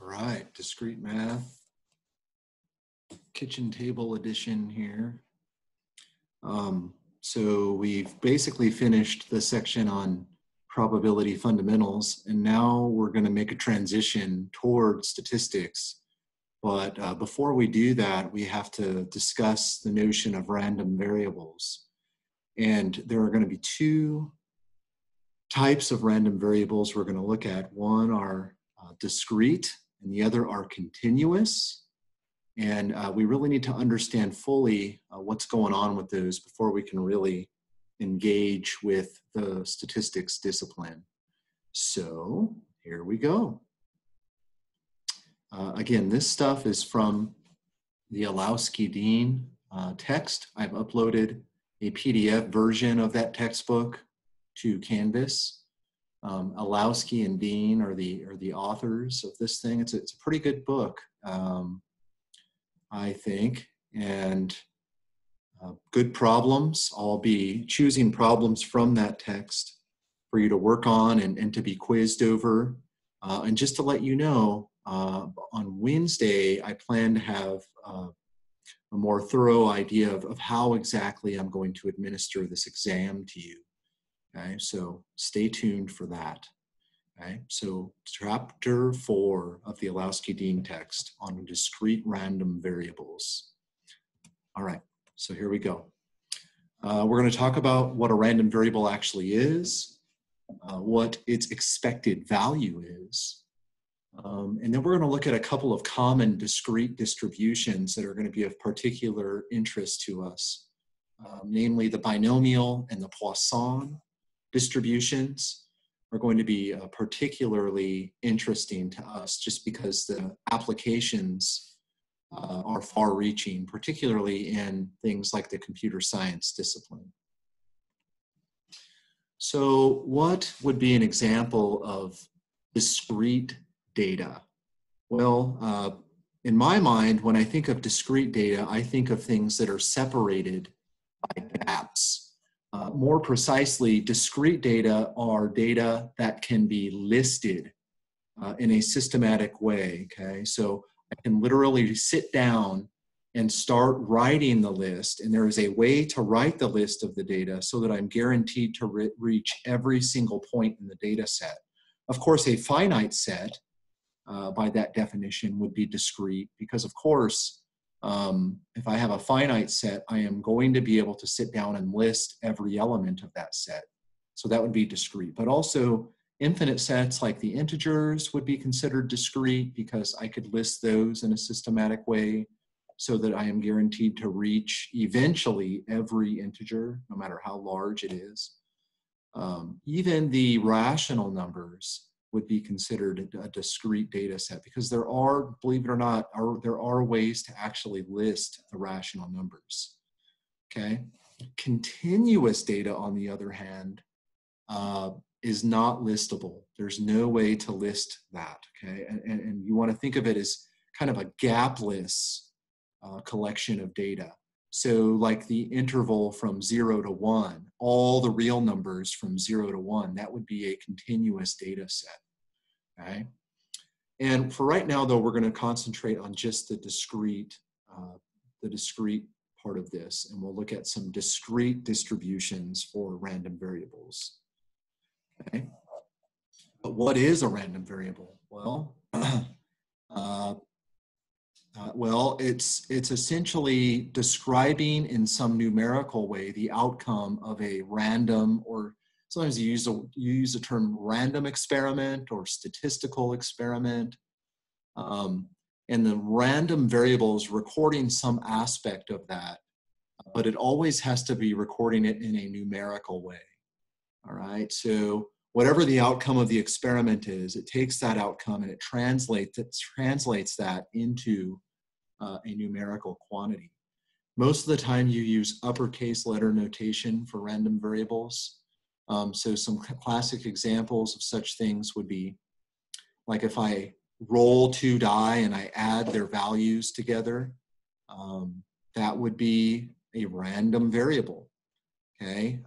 All right, Discrete Math, kitchen table edition here. So we've basically finished the section on probability fundamentals, and now we're going to make a transition toward statistics. But before we do that, we have to discuss the notion of random variables. And there are going to be two types of random variables we're going to look at. One are discrete, and the other are continuous. And we really need to understand fully what's going on with those before we can really engage with the statistics discipline. So here we go. Again, this stuff is from the Alowski-Dean text. I've uploaded a PDF version of that textbook to Canvas. Alowski and Dean are the authors of this thing. It's a pretty good book, I think, and good problems. I'll be choosing problems from that text for you to work on and to be quizzed over. And just to let you know, on Wednesday, I plan to have a more thorough idea of how exactly I'm going to administer this exam to you. Okay, so stay tuned for that. Okay, so chapter 4 of the Alowski-Dean text on discrete random variables. All right, so here we go. We're going to talk about what a random variable actually is, what its expected value is, and then we're going to look at a couple of common discrete distributions that are going to be of particular interest to us, namely the binomial and the Poisson distributions are going to be particularly interesting to us just because the applications are far-reaching, particularly in things like the computer science discipline. So what would be an example of discrete data? Well, in my mind, when I think of discrete data, I think of things that are separated by gaps. More precisely, discrete data are data that can be listed in a systematic way, okay? So I can literally sit down and start writing the list, and there is a way to write the list of the data so that I'm guaranteed to reach every single point in the data set. Of course, a finite set, by that definition, would be discrete because, of course, if I have a finite set, I am going to be able to sit down and list every element of that set. So that would be discrete. But also infinite sets like the integers would be considered discrete because I could list those in a systematic way so that I am guaranteed to reach eventually every integer, no matter how large it is. Even the rational numbers would be considered a discrete data set because there are, believe it or not, there are ways to actually list the rational numbers, okay? Continuous data, on the other hand, is not listable. There's no way to list that, okay? And you want to think of it as kind of a gapless collection of data. So like the interval from 0 to 1, all the real numbers from 0 to 1, that would be a continuous data set, okay? And for right now, though, we're going to concentrate on just the discrete part of this, and we'll look at some discrete distributions for random variables, okay? But what is a random variable? Well, it's essentially describing in some numerical way the outcome of a random, or sometimes you use the term random experiment or statistical experiment. And the random variable is recording some aspect of that, but it always has to be recording it in a numerical way. All right, so whatever the outcome of the experiment is, it takes that outcome and it translates that into a numerical quantity. Most of the time you use uppercase letter notation for random variables. So some classic examples of such things would be like if I roll 2 die and I add their values together, that would be a random variable, okay?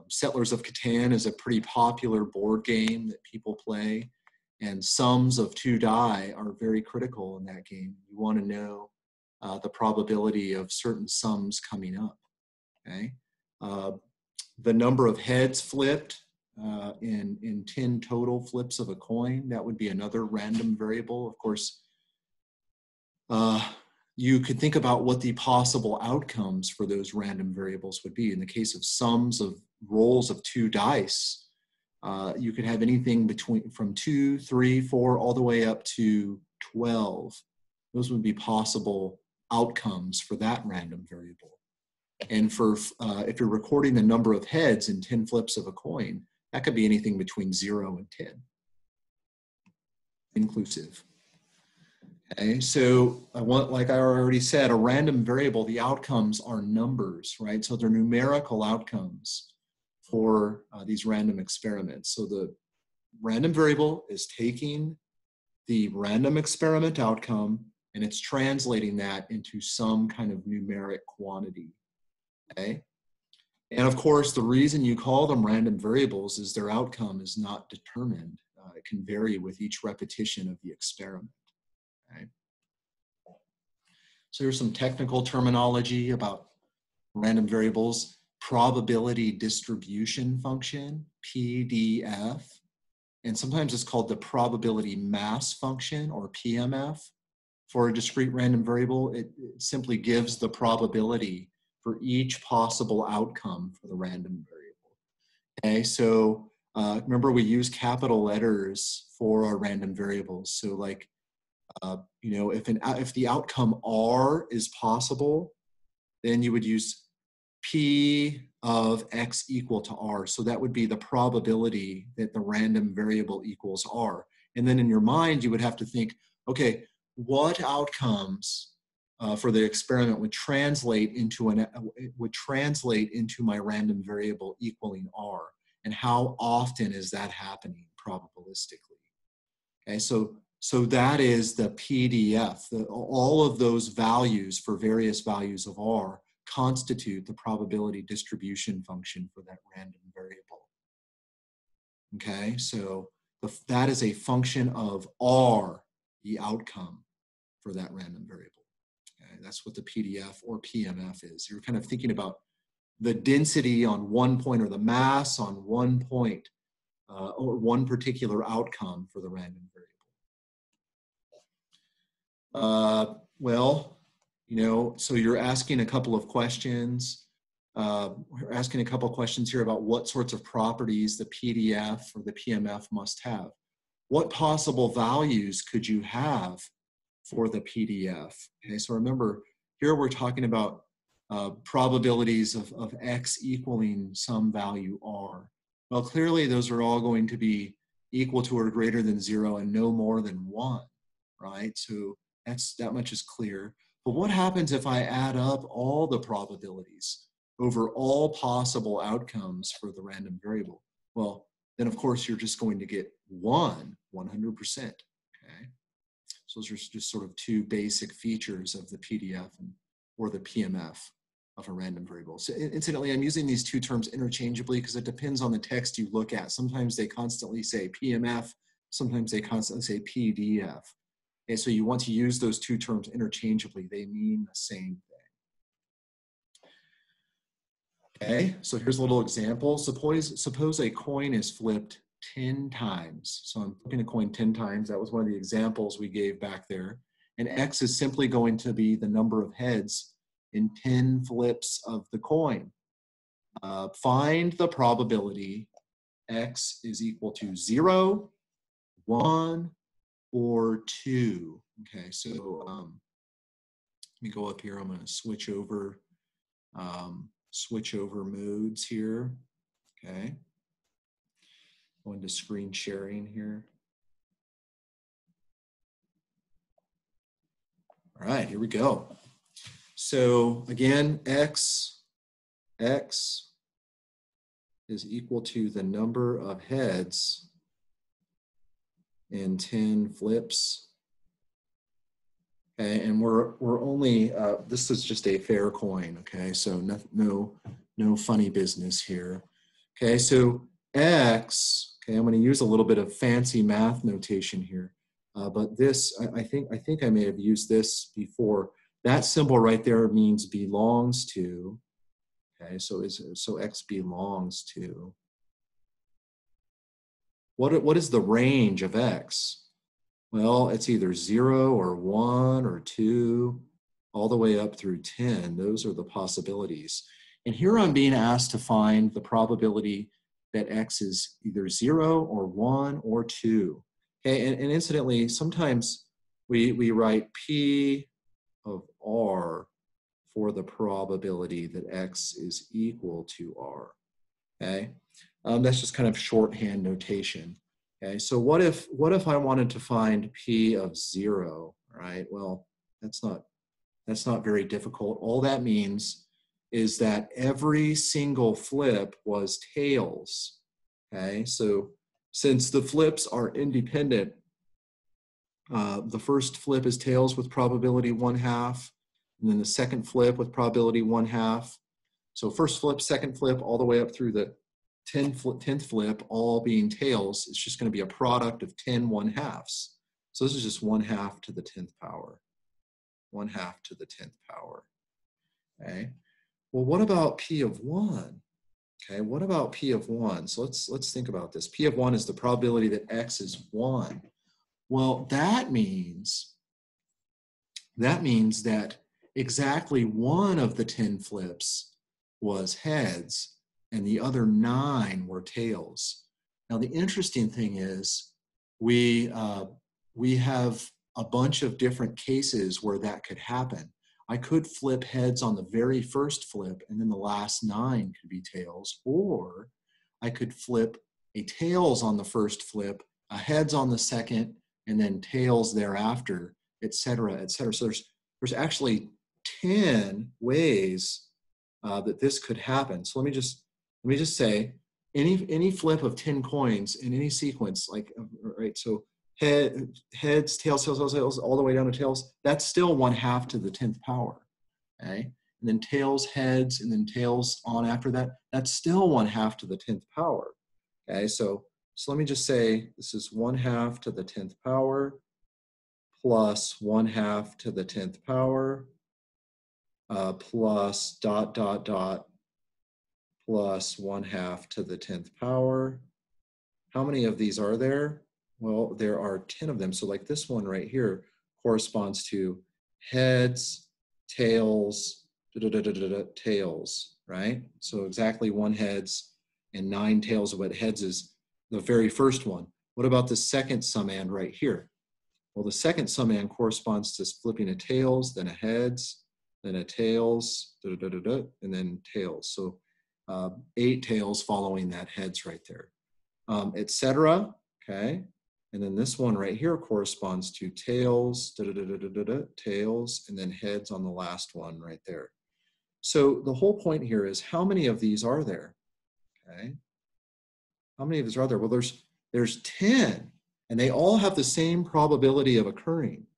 Settlers of Catan is a pretty popular board game that people play. and sums of two die are very critical in that game. You want to know the probability of certain sums coming up, okay? The number of heads flipped in 10 total flips of a coin, that would be another random variable. Of course, you could think about what the possible outcomes for those random variables would be. In the case of sums of rolls of two dice, you could have anything from 2, 3, 4, all the way up to 12. Those would be possible outcomes for that random variable. And for if you're recording the number of heads in 10 flips of a coin, that could be anything between 0 and 10, inclusive. Okay, so like I already said, a random variable, the outcomes are numbers, right? So they're numerical outcomes for these random experiments. So the random variable is taking the random experiment outcome and it's translating that into some kind of numeric quantity, okay? And of course, the reason you call them random variables is their outcome is not determined. It can vary with each repetition of the experiment. Okay. So here's some technical terminology about random variables. Probability distribution function, PDF, and sometimes it's called the probability mass function, or PMF. For a discrete random variable, it simply gives the probability for each possible outcome for the random variable. Okay, so remember we use capital letters for our random variables. So like, you know, if the outcome R is possible, then you would use P of X equal to R. So that would be the probability that the random variable equals R. And then in your mind, you would have to think, okay, what outcomes for the experiment would translate into my random variable equaling R, and how often is that happening probabilistically? Okay, so that is the PDF. All of those values for various values of R constitute the probability distribution function for that random variable. Okay, so that is a function of R, the outcome for that random variable. Okay, that's what the PDF or PMF is. You're kind of thinking about the density on one point, or the mass on one point, or one particular outcome for the random variable. Well, you know, so you're asking a couple of questions. We're asking a couple of questions here about what sorts of properties the PDF or the PMF must have. What possible values could you have for the PDF? Okay, so remember, here we're talking about probabilities of X equaling some value R. Well, clearly those are all going to be equal to or greater than 0 and no more than 1, right? So that much is clear. But what happens if I add up all the probabilities over all possible outcomes for the random variable? Well, then of course you're just going to get 100%, okay? So those are just sort of two basic features of the PDF or the PMF of a random variable. So incidentally, I'm using these two terms interchangeably because it depends on the text you look at. Sometimes they constantly say PMF, sometimes they constantly say PDF. Okay, so you want to use those two terms interchangeably. They mean the same thing. Okay, so here's a little example. Suppose a coin is flipped 10 times. So I'm flipping a coin 10 times. That was one of the examples we gave back there. And X is simply going to be the number of heads in 10 flips of the coin. Find the probability X is equal to 0, 1, or 2. Okay, so let me go up here. I'm going to switch over modes here. Okay, go into screen sharing here. All right, here we go. So again, X is equal to the number of heads in 10 flips. Okay, and we're only, this is just a fair coin, okay? So no funny business here. Okay, so X, Okay, I'm going to use a little bit of fancy math notation here, but this, I think I may have used this before. That symbol right there means belongs to. Okay, so x belongs to. What is the range of x? Well, it's either 0 or 1 or 2, all the way up through 10. Those are the possibilities. And here I'm being asked to find the probability that x is either 0 or 1 or 2. Okay, and incidentally, sometimes we write P of R for the probability that x is equal to R. Okay, that's just kind of shorthand notation. Okay, so what if I wanted to find P of 0? Right? Well, that's not very difficult. All that means is that every single flip was tails. Okay, so since the flips are independent, the first flip is tails with probability 1/2, and then the second flip with probability 1/2. So first flip, second flip, all the way up through the 10th flip, all being tails. It's just going to be a product of 10 1/2s. So this is just 1/2 to the 10th power. 1/2 to the 10th power. Okay. Well, what about P of 1? Okay, what about P of 1? So let's think about this. P of 1 is the probability that x is 1. Well, that means that exactly one of the 10 flips was heads and the other 9 were tails. Now, the interesting thing is we have a bunch of different cases where that could happen. I could flip heads on the very first flip and then the last 9 could be tails, or I could flip a tails on the first flip, a heads on the second, and then tails thereafter, et cetera, et cetera. So there's actually 10 ways that this could happen. So let me just say any flip of 10 coins in any sequence, like, right, so heads, tails, all the way down to tails, that's still 1/2 to the 10th power, okay? And then tails, heads, and then tails on after that, that's still 1/2 to the 10th power, okay? So let me just say this is 1/2 to the 10th power plus 1/2 to the 10th power plus dot, dot, dot, plus 1/2 to the 10th power. How many of these are there? Well, there are 10 of them. So like this one right here corresponds to heads, tails, tails, right? So exactly 1 heads and 9 tails. What heads is the very first one. What about the second summand right here? Well, the second summand corresponds to flipping a tails, then a heads, then a tails, and then tails. So 8 tails following that heads right there, etc. Okay. And then this one right here corresponds to tails, tails, and then heads on the last one right there. So the whole point here is how many of these are there? Okay. How many of these are there? Well, there's 10, and they all have the same probability of occurring.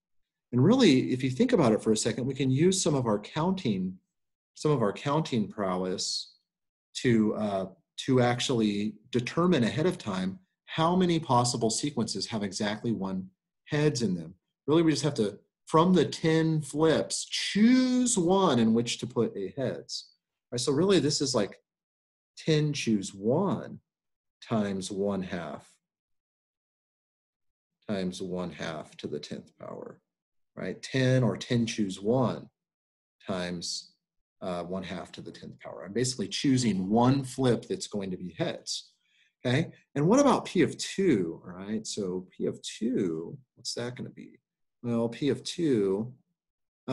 And really, if you think about it for a second, we can use some of our counting prowess to actually determine ahead of time how many possible sequences have exactly 1 heads in them. Really, we just have to, from the 10 flips, choose one in which to put a heads. All right, so really, this is like 10 choose 1 times 1/2 times 1/2 to the 10th power, right? 10 or 10 choose 1 times 1/2 to the 10th power. I'm basically choosing one flip that's going to be heads. Okay, and what about P of 2? All right, so P of 2, what's that going to be? Well, P of 2,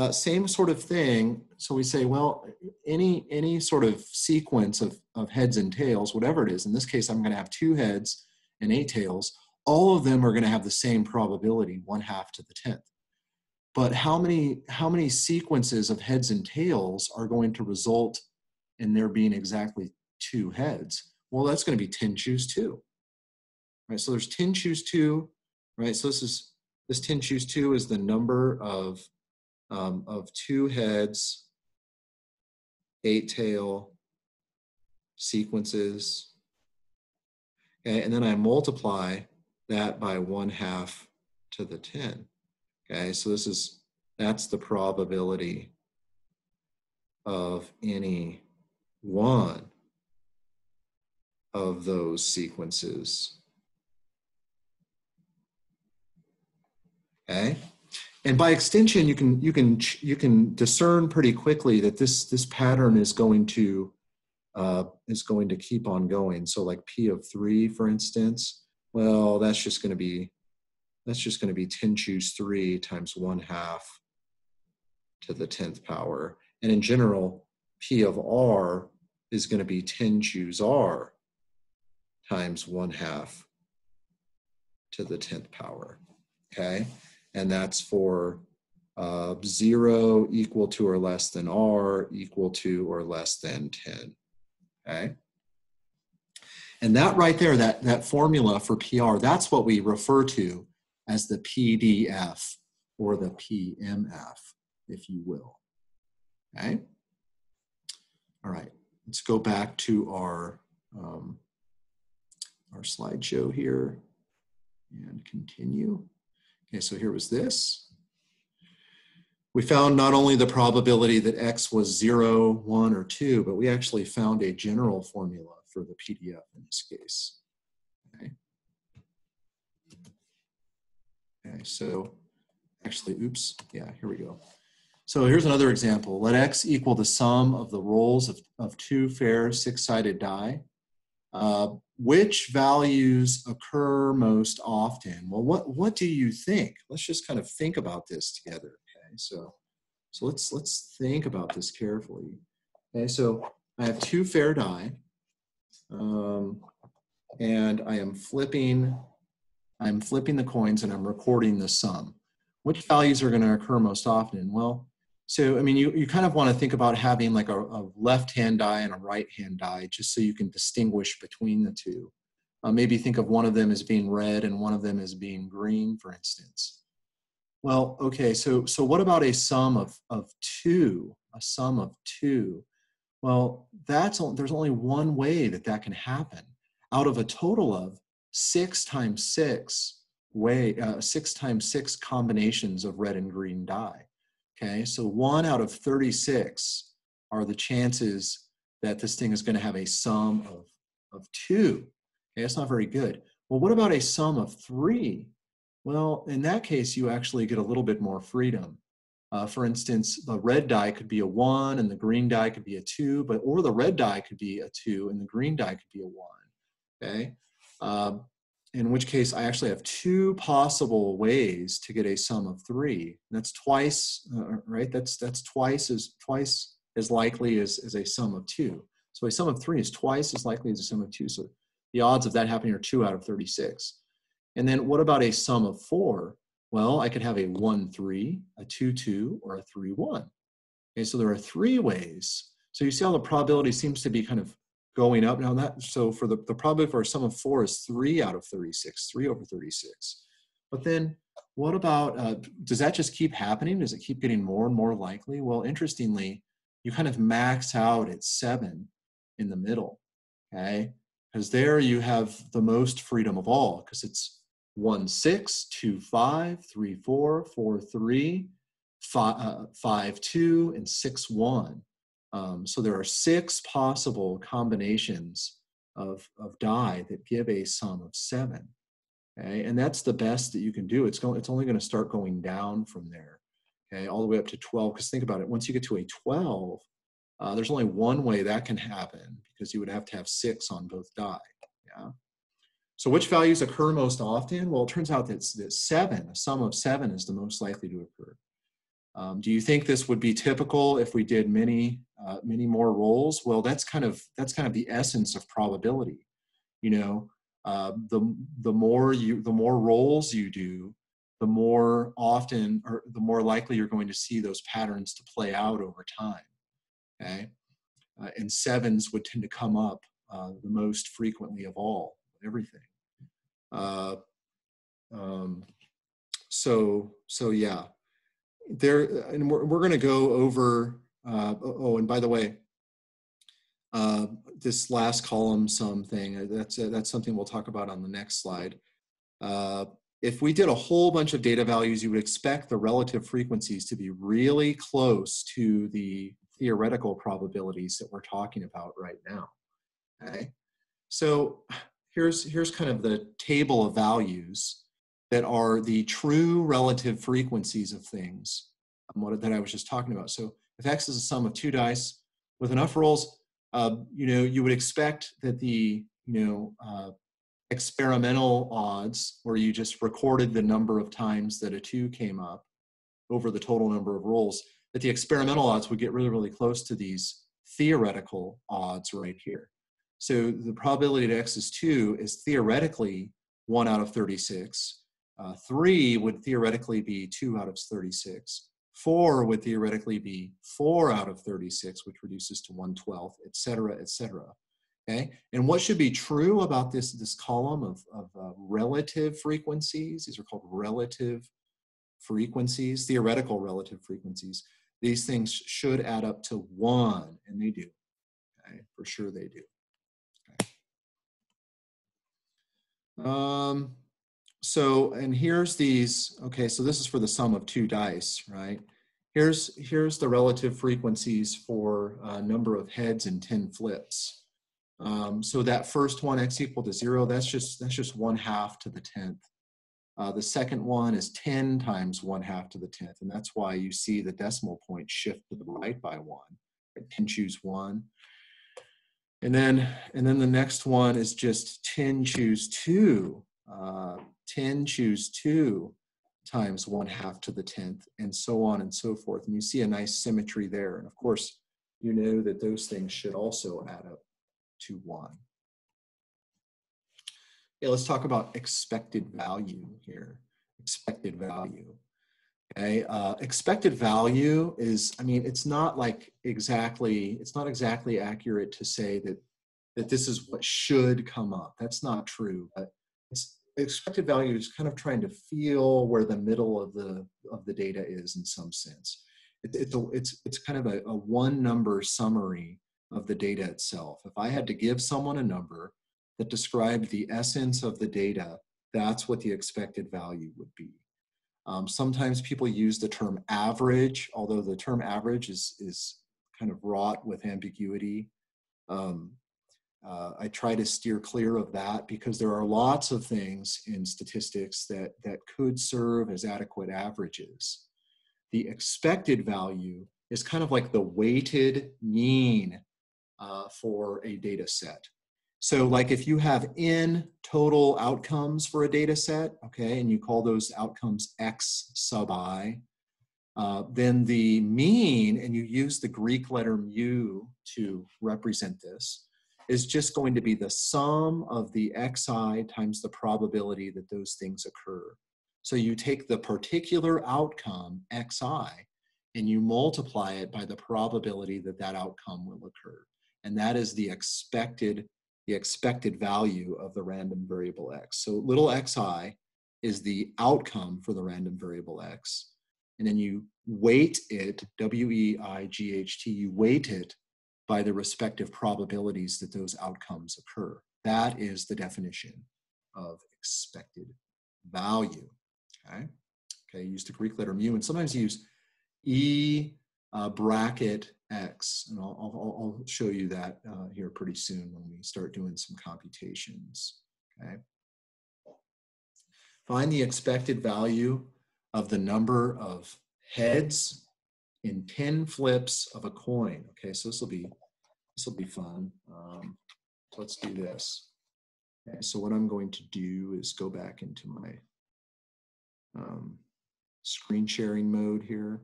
same sort of thing. So we say, well, any sort of sequence of heads and tails, whatever it is, in this case, I'm going to have 2 heads and 8 tails. All of them are going to have the same probability, 1/2 to the 10th. But how many sequences of heads and tails are going to result in there being exactly 2 heads? Well, that's going to be 10 choose 2. Right? So there's 10 choose 2, right? So this 10 choose 2 is the number of 2 heads, 8 tail sequences. Okay, and then I multiply that by 1/2 to the 10. Okay, so that's the probability of any one of those sequences. Okay, and by extension, you can discern pretty quickly that this pattern is going to keep on going. So like P of 3, for instance, well, that's just going to be 10 choose 3 times 1/2 to the 10th power. And in general, P of R is going to be 10 choose R times 1/2 to the 10th power. Okay, and that's for 0 equal to or less than R equal to or less than 10. Okay. And that right there, that formula for PR, that's what we refer to as the PDF or the PMF, if you will. Okay. All right. Let's go back to our slideshow here and continue. Okay, so here was this. We found not only the probability that X was 0, 1, or 2, but we actually found a general formula for the PDF in this case. Okay. Okay, so actually, oops, yeah, here we go. So here's another example. Let X equal the sum of the rolls of 2 fair 6-sided die. Which values occur most often? Well, what do you think? Let's just kind of think about this together. Okay, so let's think about this carefully. Okay, so I have 2 fair die, and I'm flipping the coins and I'm recording the sum. Which values are going to occur most often? Well, so I mean, you kind of want to think about having like a left-hand die and a right-hand die, just so you can distinguish between the two. Maybe think of one of them as being red and one of them as being green, for instance. Well, okay, so what about a sum of 2? A sum of 2. Well, there's only one way that can happen. Out of a total of 6 times 6 combinations of red and green die. Okay, so 1 out of 36 are the chances that this thing is going to have a sum of 2. Okay, that's not very good. Well, what about a sum of 3? Well, in that case, you actually get a little bit more freedom. For instance, the red die could be a 1 and the green die could be a 2, or the red die could be a 2 and the green die could be a 1. Okay, in which case I actually have 2 possible ways to get a sum of 3. That's twice, right? That's twice as likely as a sum of 2. So a sum of 3 is twice as likely as a sum of 2. So the odds of that happening are 2 out of 36. And then what about a sum of 4? Well, I could have a 1-3, a 2-2, or a 3-1. Okay, so there are 3 ways. So you see how the probability seems to be kind of going up now. So for the probability for a sum of 4 is 3 out of 36, 3 over 36. But then what about, does that just keep happening? Does it keep getting more and more likely? Well, interestingly, you kind of max out at 7 in the middle, okay? Because there you have the most freedom of all, because it's 1, 6, 2, 5, 3, 4, 4, 3, 5, 2, and 6, 1. So there are 6 possible combinations of die that give a sum of 7. Okay, and that's the best that you can do. It's only going to start going down from there. Okay, all the way up to 12. Because think about it. Once you get to a 12, there's only one way that can happen, because you would have to have 6 on both die. Yeah. So which values occur most often? Well, it turns out that 7, a sum of 7, is the most likely to occur. Do you think this would be typical if we did many more rolls? Well, that's kind of the essence of probability. You know, the more rolls you do, the more often, or the more likely you're going to see those patterns to play out over time. Okay, and 7s would tend to come up the most frequently of all, everything. So yeah. There, and we're going to go over, oh, and by the way, this last column sum thing, that's something we'll talk about on the next slide. If we did a whole bunch of data values, you would expect the relative frequencies to be really close to the theoretical probabilities that we're talking about right now. Okay, so here's kind of the table of values that are the true relative frequencies of things that I was just talking about. So if X is a sum of 2 dice with enough rolls, you would expect that the experimental odds, where you just recorded the number of times that a 2 came up over the total number of rolls, that the experimental odds would get really, really close to these theoretical odds right here. So the probability that X is 2 is theoretically 1 out of 36. 3 would theoretically be 2 out of 36. 4 would theoretically be 4 out of 36, which reduces to 1/12, et cetera, et cetera. Okay, and what should be true about this column of relative frequencies? These are called relative frequencies, theoretical relative frequencies. These things should add up to 1, and they do. Okay, for sure they do. Okay. So, and here's these. Okay, so this is for the sum of 2 dice, right? Here's the relative frequencies for a number of heads and 10 flips. So that first one, X equal to 0, that's just 1/2 to the 10th. The second one is 10 times 1/2 to the 10th, and that's why you see the decimal point shift to the right by 1. 10 choose 1. And then the next one is just 10 choose 2. 10 choose 2 times 1/2 to the 10th, and so on and so forth. And you see a nice symmetry there. And of course, you know that those things should also add up to 1. Okay, let's talk about expected value here. Expected value. Okay, expected value is, I mean, it's not exactly accurate to say that this is what should come up. That's not true. But expected value is kind of trying to feel where the middle of the data is in some sense. It's kind of a one number summary of the data itself. If I had to give someone a number that described the essence of the data, that's what the expected value would be. Sometimes people use the term average, although the term average is kind of wrought with ambiguity. I try to steer clear of that because there are lots of things in statistics that could serve as adequate averages. The expected value is kind of like the weighted mean for a data set. So like if you have n total outcomes for a data set, okay, and you call those outcomes x sub I, then the mean, and you use the Greek letter mu to represent this, is just going to be the sum of the xi times the probability that those things occur. So you take the particular outcome, xi, and you multiply it by the probability that that outcome will occur. And that is the expected value of the random variable x. So little xi is the outcome for the random variable x. And then you weight it, W-E-I-G-H-T, you weight it by the respective probabilities that those outcomes occur. That is the definition of expected value. Okay, use the Greek letter mu, and sometimes use E bracket X, and I'll show you that here pretty soon when we start doing some computations. Okay, find the expected value of the number of heads in 10 flips of a coin. Okay, so this will be fun. So let's do this. Okay, so what I'm going to do is go back into my screen sharing mode here.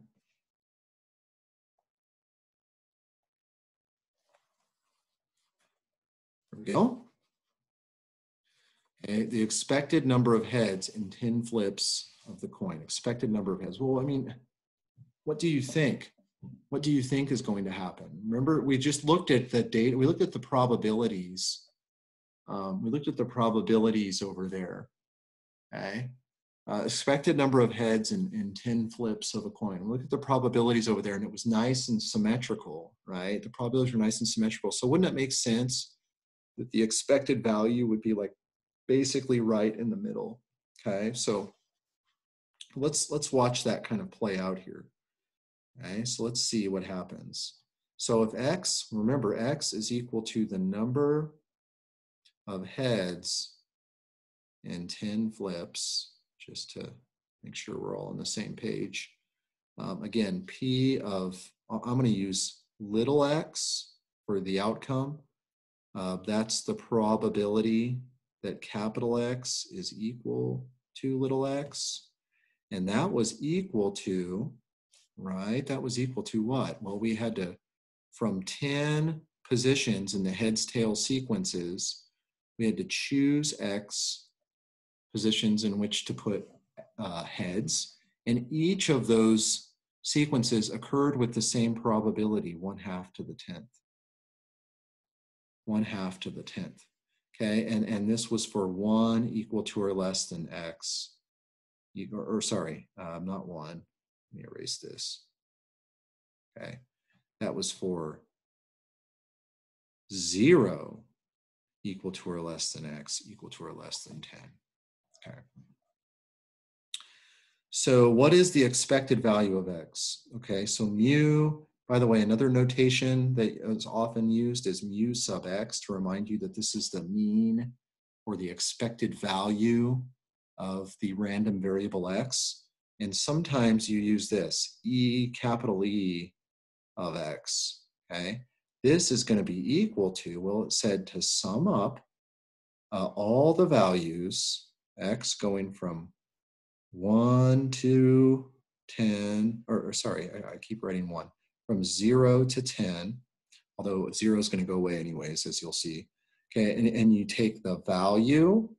There we go. Okay, the expected number of heads in 10 flips of the coin. Expected number of heads. Well, I mean, what do you think? What do you think is going to happen? Remember, we just looked at the data. We looked at the probabilities. We looked at the probabilities over there. Okay. expected number of heads in 10 flips of a coin. Look at the probabilities over there, and it was nice and symmetrical, right? The probabilities were nice and symmetrical. So wouldn't it make sense that the expected value would be like basically right in the middle? Okay, so let's watch that kind of play out here. Okay, so let's see what happens. So if x, remember x is equal to the number of heads in 10 flips, just to make sure we're all on the same page. Again, P of, I'm going to use little x for the outcome. That's the probability that capital X is equal to little x. And that was equal to, right? That was equal to what? Well, we had to, from 10 positions in the heads tail sequences, we had to choose X positions in which to put heads. And each of those sequences occurred with the same probability, 1/2 to the 10th. 1/2 to the 10th. Okay, and this was for 1 equal to or less than X. Or sorry, not 1. Let me erase this. Okay, that was for 0 equal to or less than X equal to or less than 10. Okay. So what is the expected value of X? Okay, so mu, by the way, another notation that is often used is mu sub X to remind you that this is the mean or the expected value of the random variable X. And sometimes you use this, capital E of X, okay? This is going to be equal to, well, it said to sum up all the values, X going from 1 to 10, or sorry, I keep writing 1, from 0 to 10, although 0 is going to go away anyways, as you'll see. Okay, and you take the value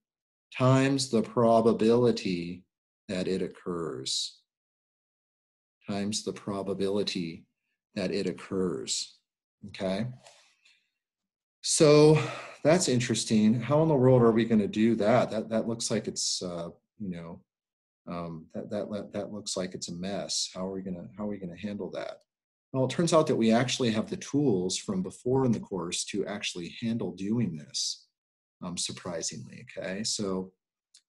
times the probability that it occurs, times the probability that it occurs, okay? So that's interesting. How in the world are we going to do that? That looks like it's, you know, that looks like it's a mess. How are we gonna handle that? Well, it turns out that we actually have the tools from before in the course to actually handle doing this, surprisingly, okay? So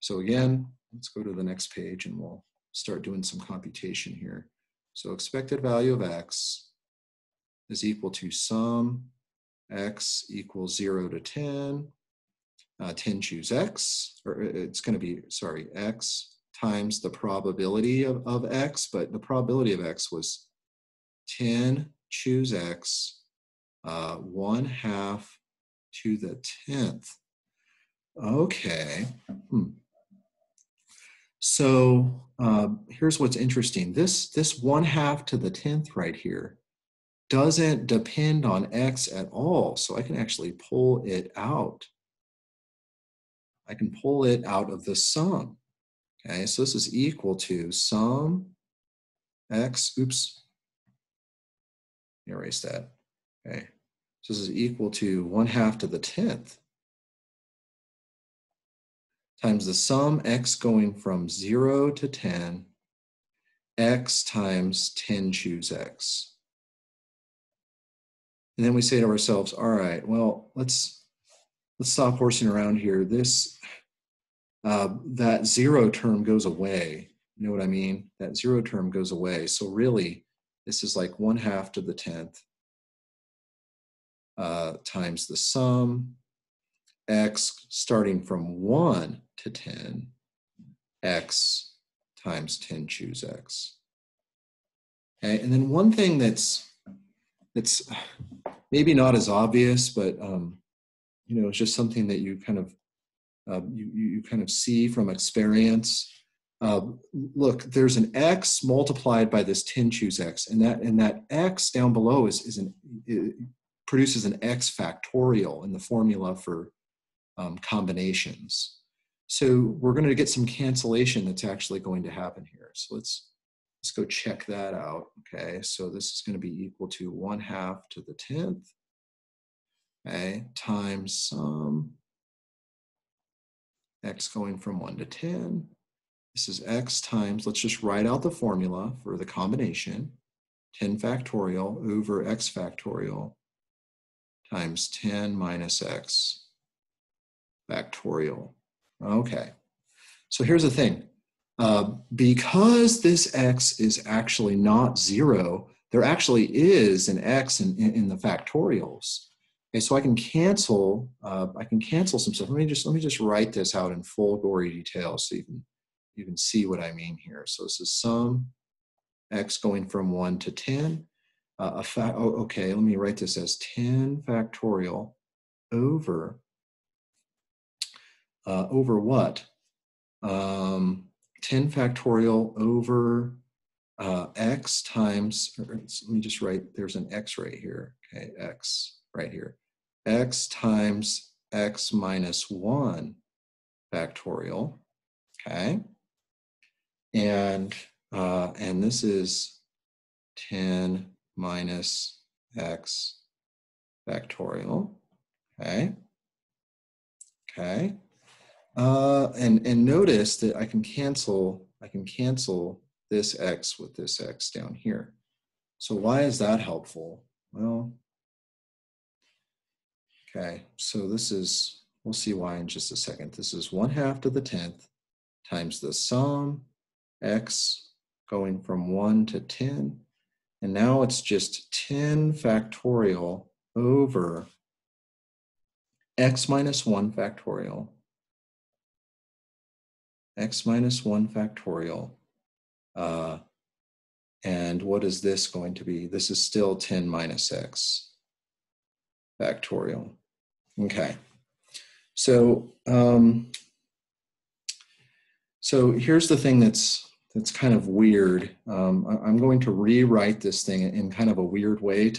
again, let's go to the next page and we'll start doing some computation here. So expected value of X is equal to sum X equals 0 to 10. 10 choose X, or it's gonna be, sorry, X times the probability of X, but the probability of X was 10 choose X, 1/2 to the 10th. Okay. So here's what's interesting. This 1/2 to the 10th right here doesn't depend on X at all. So I can actually pull it out. I can pull it out of the sum. Okay, so this is equal to sum X, oops, erase that. Okay, so this is equal to 1/2 to the 10th times the sum X going from 0 to 10, X times 10 choose X. And then we say to ourselves, all right, well, let's stop horsing around here. This, that 0 term goes away. You know what I mean? That 0 term goes away. So really, this is like 1/2 to the 10th times the sum X starting from 1 to 10, X times 10 choose X. Okay, and then one thing that's maybe not as obvious, but you know, it's just something that you kind of you kind of see from experience. Look, there's an X multiplied by this 10 choose X, and that X down below it produces an X factorial in the formula for combinations. So we're going to get some cancellation that's actually going to happen here. So let's go check that out. Okay, so this is going to be equal to 1/2 to the 10th, okay, times sum X going from 1 to 10 This is x times, let's just write out the formula for the combination. 10 factorial over x factorial times 10 minus x factorial. Okay, so here's the thing. Because this x is actually not 0, there actually is an x in the factorials. Okay, so I can cancel some stuff. Let me just write this out in full gory detail so you can see what I mean here. So this is sum x going from 1 to 10. Okay, let me write this as 10 factorial over what? 10 factorial over x times, let me just write, there's an x right here, okay, x right here. X times x minus 1 factorial, okay? And this is 10 minus x factorial, okay? Okay. And notice that I can cancel this x with this x down here. So why is that helpful? Well, okay, so this is, we'll see why in just a second. This is 1/2 to the 10th times the sum x going from 1 to 10. And now it's just 10 factorial over x minus 1 factorial. X minus 1 factorial. And what is this going to be? This is still 10 minus x factorial. Okay. So, so here's the thing that's kind of weird. I'm going to rewrite this thing in kind of a weird way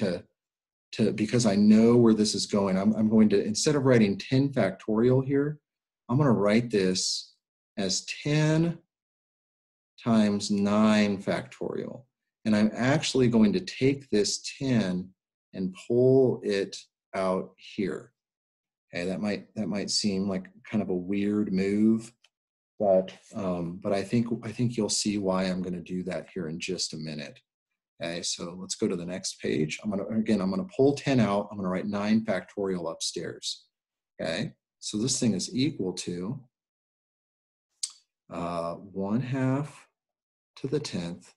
because I know where this is going. I'm going to, instead of writing 10 factorial here, I'm going to write this as 10 times 9 factorial. And I'm actually going to take this 10 and pull it out here. Okay, that might seem like kind of a weird move, but I think you'll see why I'm going to do that here in just a minute. Okay, so let's go to the next page. I'm going to pull 10 out. I'm going to write 9 factorial upstairs. Okay, so this thing is equal to 1/2 to the 10th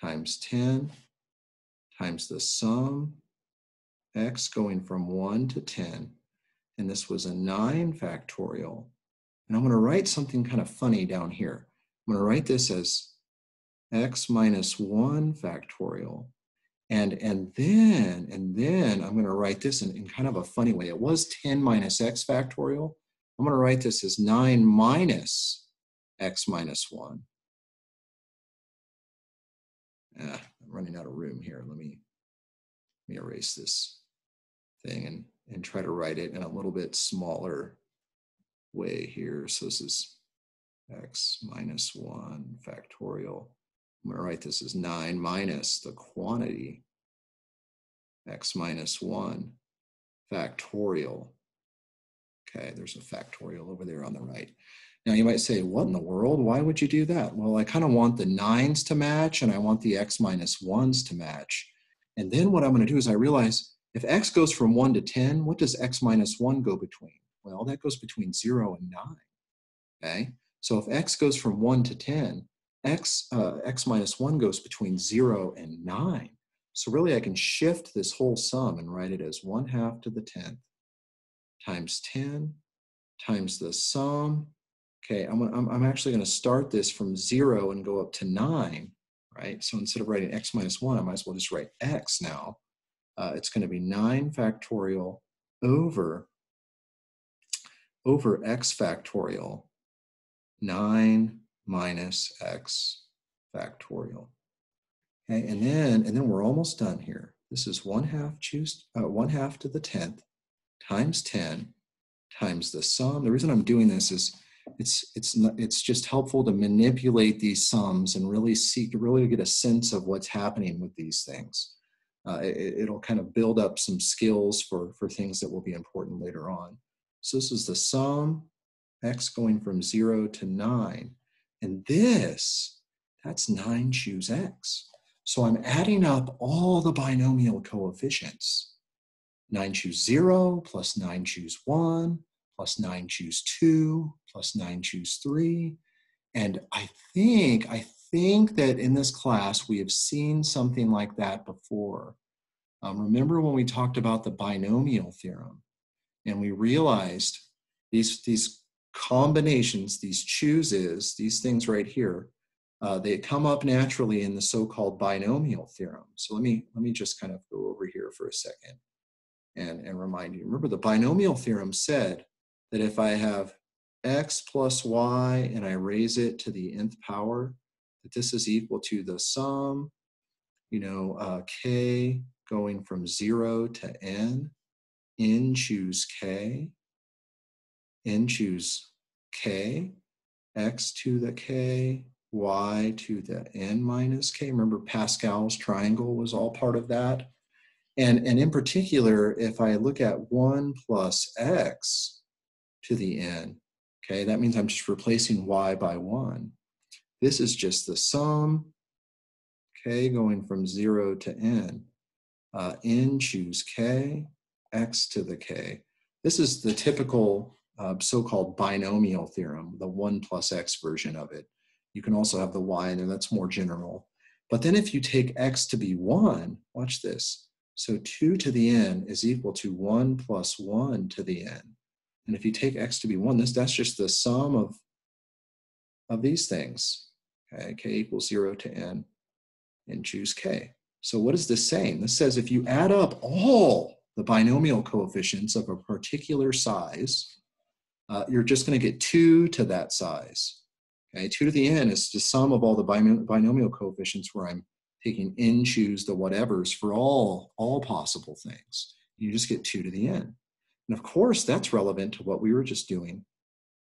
times 10 times the sum x going from 1 to 10. And this was a 9 factorial. And I'm going to write something kind of funny down here. I'm going to write this as x minus 1 factorial. And then I'm going to write this in kind of a funny way. It was 10 minus x factorial. I'm going to write this as 9 minus x minus 1. I'm running out of room here. Let me erase this thing and try to write it in a little bit smaller way here. So this is x minus 1 factorial. I'm going to write this as 9 minus the quantity x minus 1 factorial. Okay, there's a factorial over there on the right. Now you might say, what in the world? Why would you do that? Well, I kind of want the 9s to match and I want the x minus 1s to match. And then what I'm going to do is I realize if x goes from 1 to 10, what does x minus 1 go between? Well, that goes between 0 and 9. Okay, so if x goes from 1 to 10, x minus 1 goes between 0 and 9. So really I can shift this whole sum and write it as 1/2 to the 10th times 10 times the sum. Okay, I'm actually going to start this from 0 and go up to 9, right? So instead of writing x minus 1, I might as well just write x now. It's going to be 9 factorial over x factorial, 9 minus x factorial. Okay, and then we're almost done here. This is 1/2 to the 10th times 10 times the sum. The reason I'm doing this is it's just helpful to manipulate these sums and really get a sense of what's happening with these things. It'll kind of build up some skills for things that will be important later on. So this is the sum, x going from 0 to 9. And this, that's 9 choose x. So I'm adding up all the binomial coefficients. 9 choose 0 plus 9 choose 1 plus 9 choose 2 plus 9 choose 3. And I think that in this class we have seen something like that before. Remember when we talked about the binomial theorem and we realized these combinations, these chooses, these things right here, they come up naturally in the so-called binomial theorem. So let me just kind of go over here for a second and remind you. Remember, the binomial theorem said that if I have x plus y and I raise it to the nth power, that this is equal to the sum, k going from 0 to n choose k, n choose k, x to the k, y to the n minus k. Remember, Pascal's triangle was all part of that. And in particular, if I look at 1 plus x to the n, okay, that means I'm just replacing y by 1. This is just the sum, k going from 0 to n. N choose k, x to the k. This is the typical so-called binomial theorem, the 1 plus x version of it. You can also have the y, and that's more general. But then if you take x to be 1, watch this. So 2 to the n is equal to 1 plus 1 to the n. And if you take x to be 1, that's just the sum of these things. Okay, k equals 0 to n, and choose k. So what is this saying? This says if you add up all the binomial coefficients of a particular size, you're just going to get 2 to that size. Okay, 2 to the n is the sum of all the binomial coefficients where I'm taking n choose the whatevers for all possible things. You just get 2 to the n. And of course, that's relevant to what we were just doing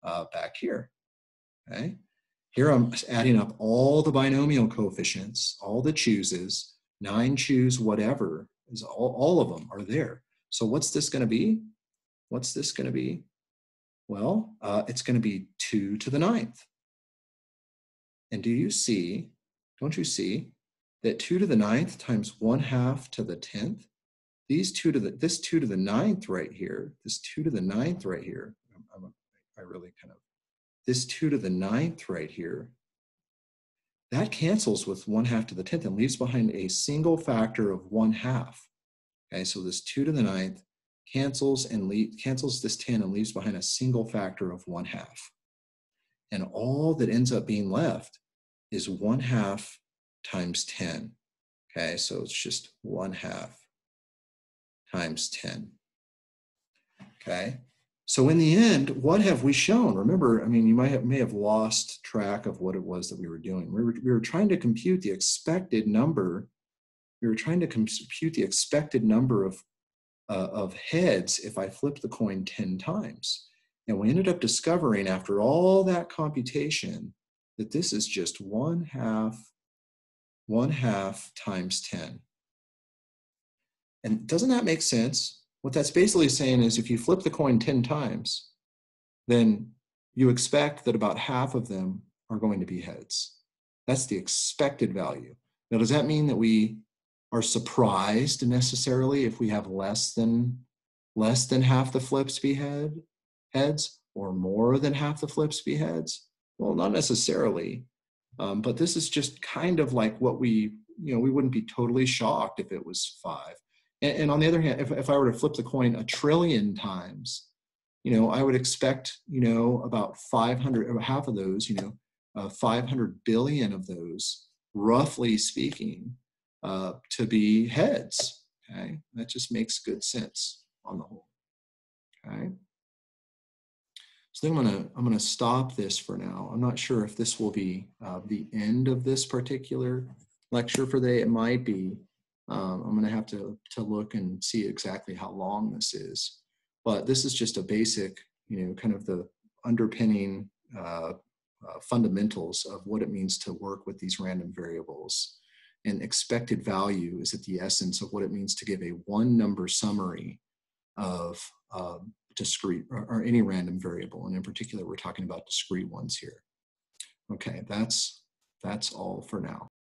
back here. Okay? Here I'm adding up all the binomial coefficients, all the chooses, 9 choose whatever, is all of them are there. So what's this going to be? What's this going to be? Well, it's going to be 2 to the 9th. And don't you see that 2 to the 9th times 1/2 to the 10th? This 2 to the 9th right here, this 2 to the 9th right here, this 2 to the 9th right here, that cancels with 1/2 to the 10th and leaves behind a single factor of 1/2. Okay, so this 2 to the 9th cancels this 10 and leaves behind a single factor of 1/2. And all that ends up being left is 1/2 times 10. Okay, so it's just 1/2 times 10. Okay, so in the end, what have we shown? Remember, I mean, you may have lost track of what it was that we were doing. We were trying to compute the expected number. We were trying to compute the expected number of heads if I flipped the coin 10 times. And we ended up discovering after all that computation that this is just 1/2 times 10. And doesn't that make sense? What that's basically saying is if you flip the coin 10 times, then you expect that about half of them are going to be heads. That's the expected value. Now, does that mean that we are surprised necessarily if we have less than half the flips be heads or more than half the flips be heads? Well, not necessarily, but this is just kind of like what we wouldn't be totally shocked if it was 5. And on the other hand, if I were to flip the coin 1 trillion times, I would expect, about 500, or half of those, 500 billion of those, roughly speaking, to be heads. Okay, that just makes good sense on the whole. Okay, so then I'm gonna stop this for now. I'm not sure if this will be the end of this particular lecture for the day. It might be. I'm going to have to look and see exactly how long this is. But this is just a basic, kind of the underpinning fundamentals of what it means to work with these random variables. And expected value is at the essence of what it means to give a one-number summary of discrete or any random variable. And in particular, we're talking about discrete ones here. Okay, that's all for now.